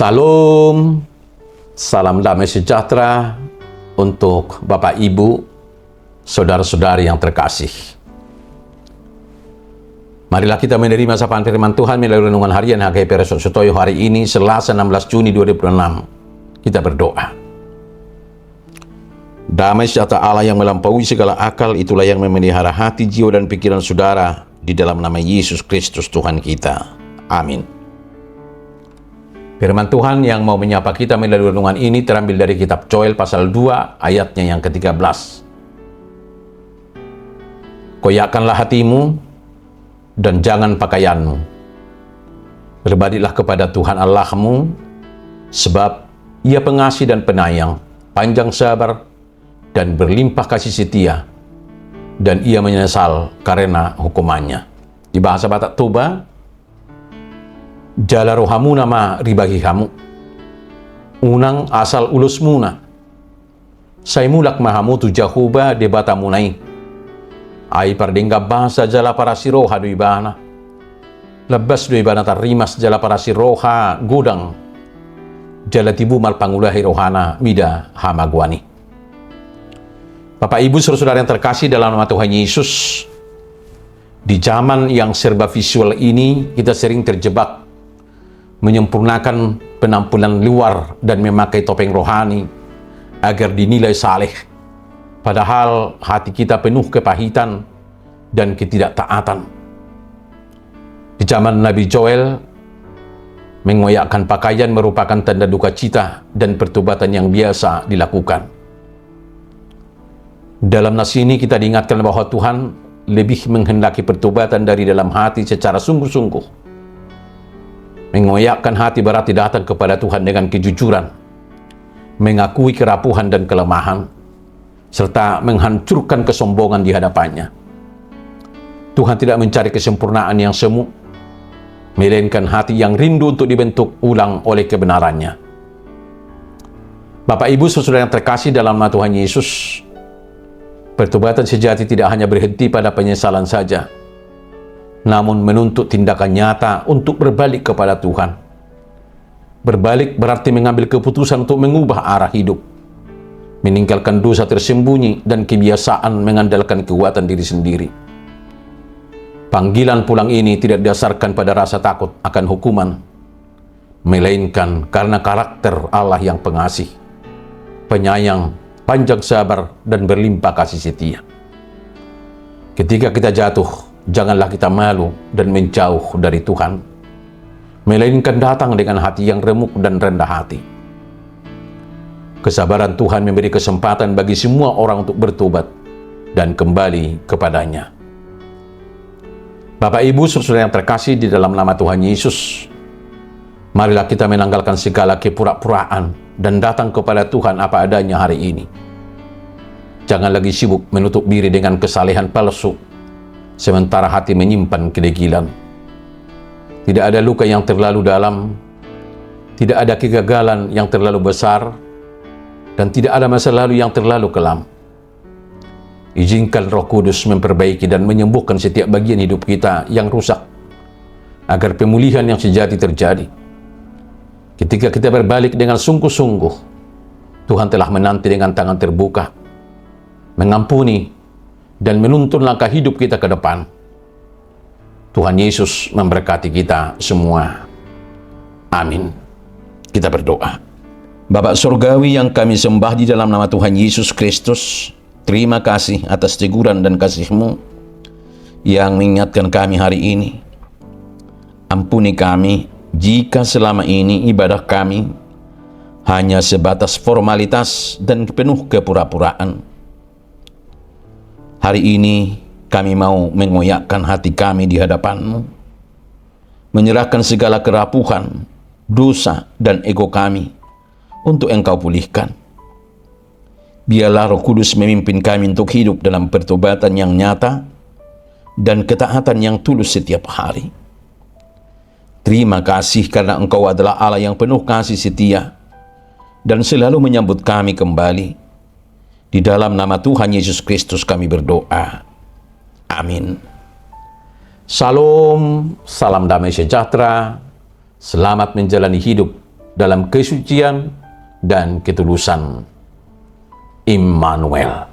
Salam, salam damai sejahtera untuk Bapak, Ibu, saudara-saudari yang terkasih. Marilah kita menerima sapaan firman Tuhan melalui renungan harian HKP Resort Sutoyo hari ini, Selasa 16 Juni 2006. Kita berdoa. Damai sejahtera Allah yang melampaui segala akal, itulah yang memelihara hati, jiwa, dan pikiran saudara di dalam nama Yesus Kristus Tuhan kita. Amin. Firman Tuhan yang mau menyapa kita melalui renungan ini terambil dari kitab Joel pasal 2 ayatnya yang ke-13. Koyakkanlah hatimu dan jangan pakaianmu. Berbadilah kepada Tuhan Allahmu, sebab Ia pengasih dan penyayang, panjang sabar, dan berlimpah kasih setia, dan Ia menyesal karena hukumannya. Di bahasa Batak Toba, jala rohamu nama ribagi kamu, unang asal ulus muna, say mulak mahamu tu jahuba debata munai, ay pardengga bahasa jala para siroha do ibana, lebas do ibana tarimas jala para siroha gudang, jala tibu mal pangulahi rohana mida hamagwani. Bapak Ibu saudara yang terkasih dalam nama Tuhan Yesus, di zaman yang serba visual ini kita sering terjebak menyempurnakan penampilan luar dan memakai topeng rohani agar dinilai saleh, padahal hati kita penuh kepahitan dan ketidaktaatan. Di zaman Nabi Joel, mengoyakkan pakaian merupakan tanda duka cita dan pertobatan yang biasa dilakukan. Dalam nas ini kita diingatkan bahwa Tuhan lebih menghendaki pertobatan dari dalam hati secara sungguh-sungguh. Mengoyakkan hati berarti datang kepada Tuhan dengan kejujuran, mengakui kerapuhan dan kelemahan, serta menghancurkan kesombongan di hadapannya. Tuhan tidak mencari kesempurnaan yang semu, melainkan hati yang rindu untuk dibentuk ulang oleh kebenarannya. Bapak, Ibu, saudara yang terkasih dalam nama Tuhan Yesus, pertobatan sejati tidak hanya berhenti pada penyesalan saja, namun menuntut tindakan nyata untuk berbalik kepada Tuhan. Berbalik berarti mengambil keputusan untuk mengubah arah hidup, meninggalkan dosa tersembunyi dan kebiasaan mengandalkan kekuatan diri sendiri. Panggilan pulang ini tidak didasarkan pada rasa takut akan hukuman, melainkan karena karakter Allah yang pengasih, penyayang, panjang sabar, dan berlimpah kasih setia. Ketika kita jatuh, janganlah kita malu dan menjauh dari Tuhan, melainkan datang dengan hati yang remuk dan rendah hati. Kesabaran Tuhan memberi kesempatan bagi semua orang untuk bertobat dan kembali kepadanya. Bapak, Ibu, saudara yang terkasih di dalam nama Tuhan Yesus, marilah kita menanggalkan segala kepura-puraan dan datang kepada Tuhan apa adanya hari ini. Jangan lagi sibuk menutup diri dengan kesalehan palsu, sementara hati menyimpan kedegilan. Tidak ada luka yang terlalu dalam, tidak ada kegagalan yang terlalu besar, dan tidak ada masa lalu yang terlalu kelam. Izinkan Roh Kudus memperbaiki dan menyembuhkan setiap bagian hidup kita yang rusak, agar pemulihan yang sejati terjadi. Ketika kita berbalik dengan sungguh-sungguh, Tuhan telah menanti dengan tangan terbuka, mengampuni, dan menuntun langkah hidup kita ke depan. Tuhan Yesus memberkati kita semua. Amin. Kita berdoa. Bapa Surgawi yang kami sembah di dalam nama Tuhan Yesus Kristus, terima kasih atas teguran dan kasih-Mu yang mengingatkan kami hari ini. Ampuni kami jika selama ini ibadah kami hanya sebatas formalitas dan penuh kepura-puraan. Hari ini kami mau mengoyakkan hati kami di hadapan-Mu, menyerahkan segala kerapuhan, dosa, dan ego kami untuk Engkau pulihkan. Biarlah Roh Kudus memimpin kami untuk hidup dalam pertobatan yang nyata dan ketaatan yang tulus setiap hari. Terima kasih karena Engkau adalah Allah yang penuh kasih setia dan selalu menyambut kami kembali. Di dalam nama Tuhan Yesus Kristus kami berdoa. Amin. Salam, salam damai sejahtera, selamat menjalani hidup dalam kesucian dan ketulusan. Immanuel.